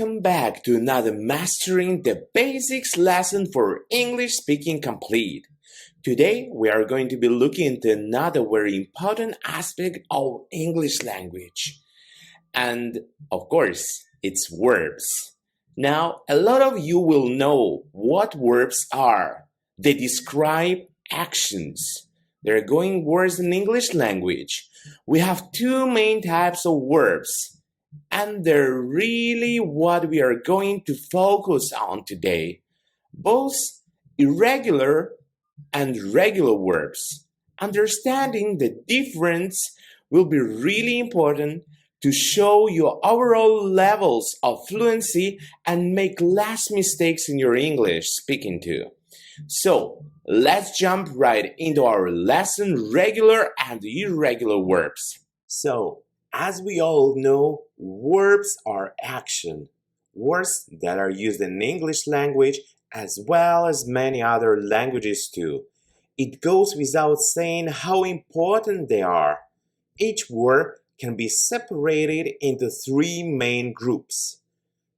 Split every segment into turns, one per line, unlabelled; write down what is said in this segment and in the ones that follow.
Welcome back to another Mastering the Basics lesson for English Speaking Complete. Today we are going to be looking into another very important aspect of English language. And of course, it's verbs. Now, a lot of you will know what verbs are. They describe actions. They're going worse in English language. We have two main types of verbs. And they're really what we are going to focus on today. Both irregular and regular verbs. Understanding the difference will be really important to show your overall levels of fluency and make less mistakes in your English speaking too. So, let's jump right into our lesson, regular and irregular verbs. So, as we all know, verbs are action, words that are used in English language as well as many other languages too. It goes without saying how important they are. Each verb can be separated into three main groups.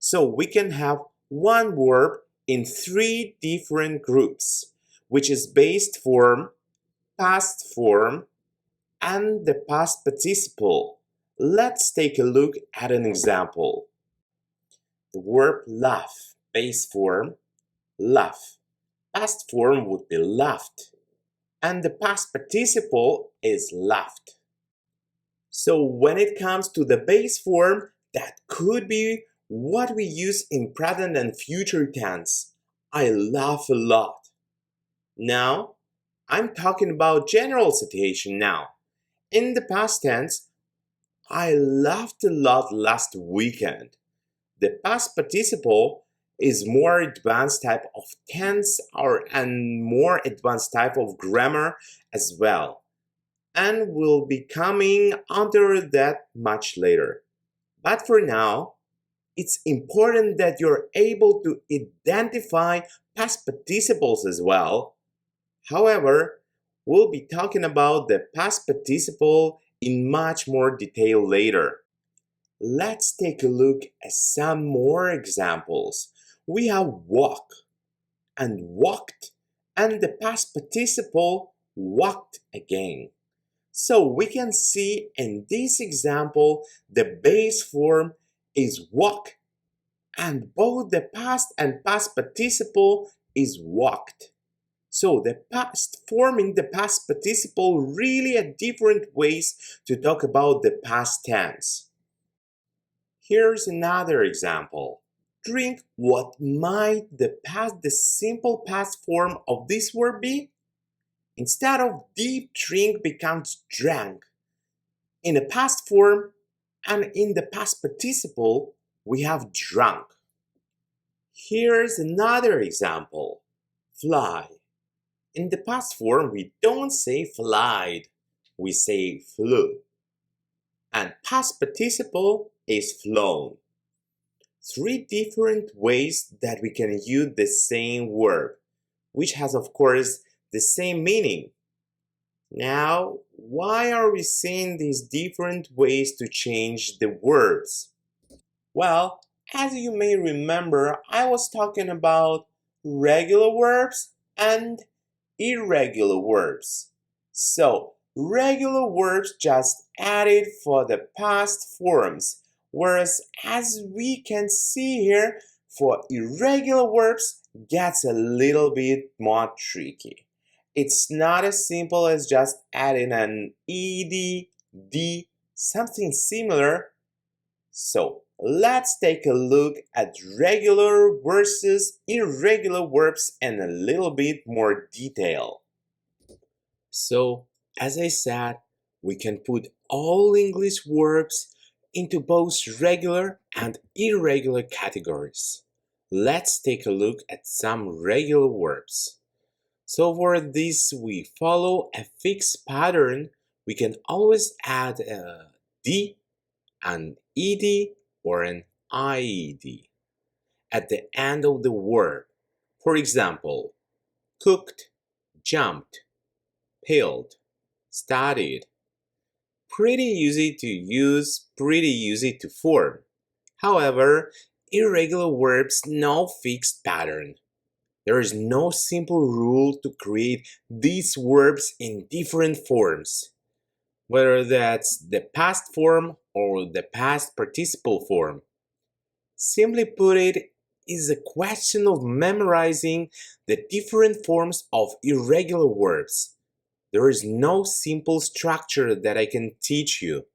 So we can have one verb in three different groups, which is base form, past form, and the past participle. Let's take a look at an example. The verb laugh, base form, laugh. Past form would be laughed. And the past participle is laughed. So when it comes to the base form, that could be what we use in present and future tense. I laugh a lot. Now, I'm talking about general situation now. In the past tense, I laughed a lot last weekend. The past participle is more advanced type of tense and more advanced type of grammar as well. And we'll be coming under that much later. But for now, it's important that you're able to identify past participles as well. However, we'll be talking about the past participle in much more detail later. Let's take a look at some more examples. We have walk and walked, and the past participle walked again. So we can see in this example the base form is walk, and both the past and past participle is walked. So the past forming the past participle really are different ways to talk about the past tense. Here's another example. Drink. What might the simple past form of this word be? Instead of deep, drink becomes drank. In the past form and in the past participle, we have drunk. Here's another example. Fly. In the past form, we don't say flied, we say flew. And past participle is flown. Three different ways that we can use the same verb, which has, of course, the same meaning. Now, why are we seeing these different ways to change the words? Well, as you may remember, I was talking about regular verbs and irregular verbs. So, regular verbs just added for the past forms, whereas as we can see here, for irregular verbs gets a little bit more tricky. It's not as simple as just adding an ed, d, something similar. So, let's take a look at regular versus irregular verbs in a little bit more detail. So, as I said, we can put all English verbs into both regular and irregular categories. Let's take a look at some regular verbs. So for this, we follow a fixed pattern. We can always add a d, an ed, or an ied at the end of the word. For example, cooked, jumped, peeled, studied. Pretty easy to use, pretty easy to form. However, irregular verbs no fixed pattern. There is no simple rule to create these verbs in different forms, whether that's the past form or the past participle form. Simply put, it is a question of memorizing the different forms of irregular verbs. There is no simple structure that I can teach you,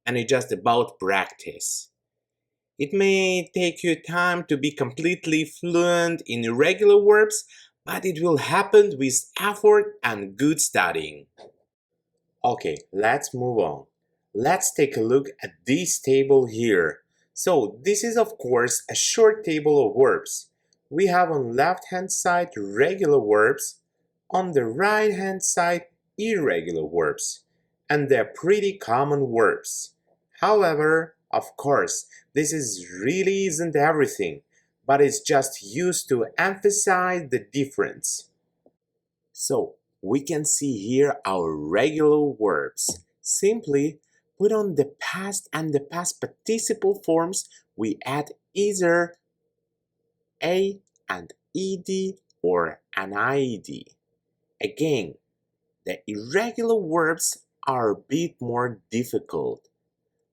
and it's just about practice. It may take you time to be completely fluent in irregular verbs, but it will happen with effort and good studying. Okay, let's move on. Let's take a look at this table here. So this is of course a short table of verbs. We have on left hand side regular verbs, on the right hand side irregular verbs, and they're pretty common verbs. However, of course, this really isn't everything, but it's just used to emphasize the difference. So we can see here our regular verbs. Simply put on the past and the past participle forms, we add either a and ed or an ied. Again, the irregular verbs are a bit more difficult.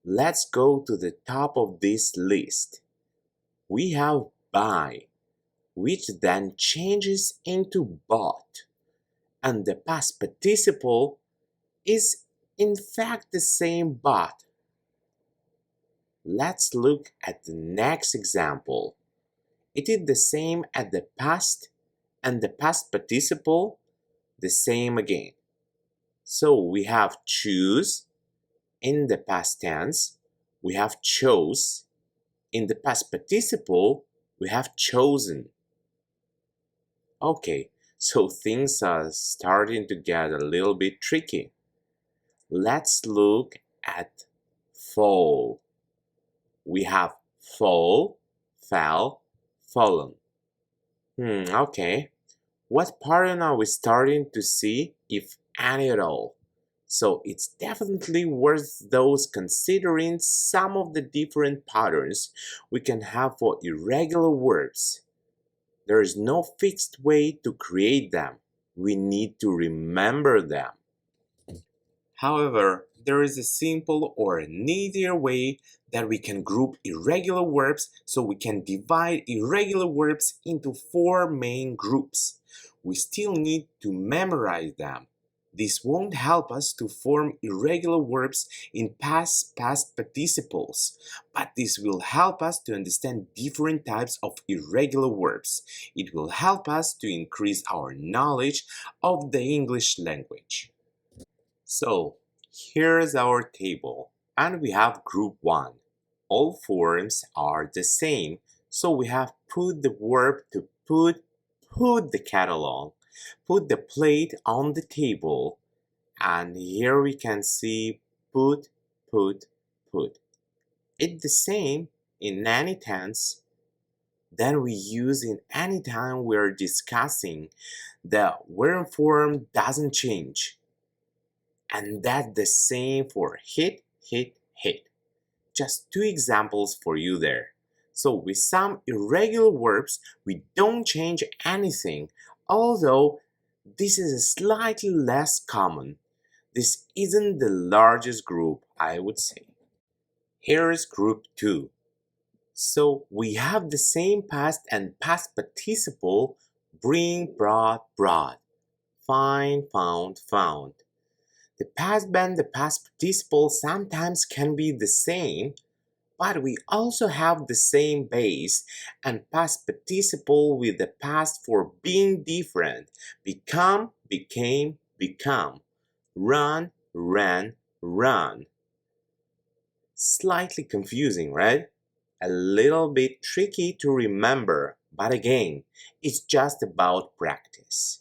Let's go to the top of this list. We have by, which then changes into bought, and the past participle is in fact the same but. Let's look at the next example. It is the same at the past and the past participle the same again. So we have choose in the past tense, we have chose. In the past participle, we have chosen. Okay, so things are starting to get a little bit tricky. Let's look at fall. We have fall, fell, fallen. Okay. What pattern are we starting to see, if any at all? So it's definitely worth those considering some of the different patterns we can have for irregular verbs. There is no fixed way to create them. We need to remember them. However, there is a simple or an easier way that we can group irregular verbs, so we can divide irregular verbs into 4 main groups. We still need to memorize them. This won't help us to form irregular verbs in past participles, but this will help us to understand different types of irregular verbs. It will help us to increase our knowledge of the English language. So, here's our table, and we have group 1. All forms are the same, so we have put the verb to put the kettle on, put the plate on the table, and here we can see put. It's the same in any tense that we use in any time we're discussing. The verb form doesn't change. And that's the same for hit. Just 2 examples for you there. So with some irregular verbs, we don't change anything, although this is slightly less common. This isn't the largest group, I would say. Here is group 2. So we have the same past and past participle, bring, brought, find, found. The past and the past participle sometimes can be the same, but we also have the same base and past participle with the past for being different. Become, became, become. Run, ran, run. Slightly confusing, right? A little bit tricky to remember, but again, it's just about practice.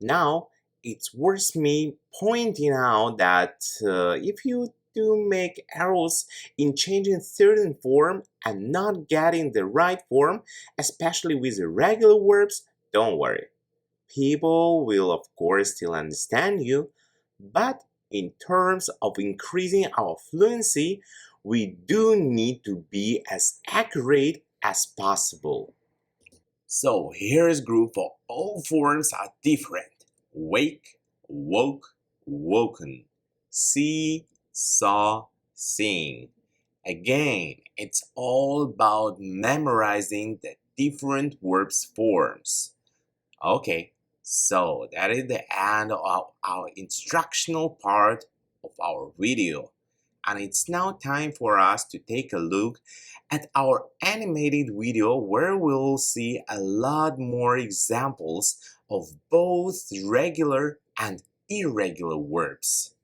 Now, it's worth me pointing out that if you do make errors in changing certain form and not getting the right form, especially with irregular verbs, don't worry. People will of course still understand you, but in terms of increasing our fluency, we do need to be as accurate as possible. So here is group for all forms are different. Wake, woke, woken. See, saw, seen. Again, it's all about memorizing the different verbs forms. Okay, so that is the end of our instructional part of our video. And it's now time for us to take a look at our animated video where we'll see a lot more examples of both regular and irregular verbs.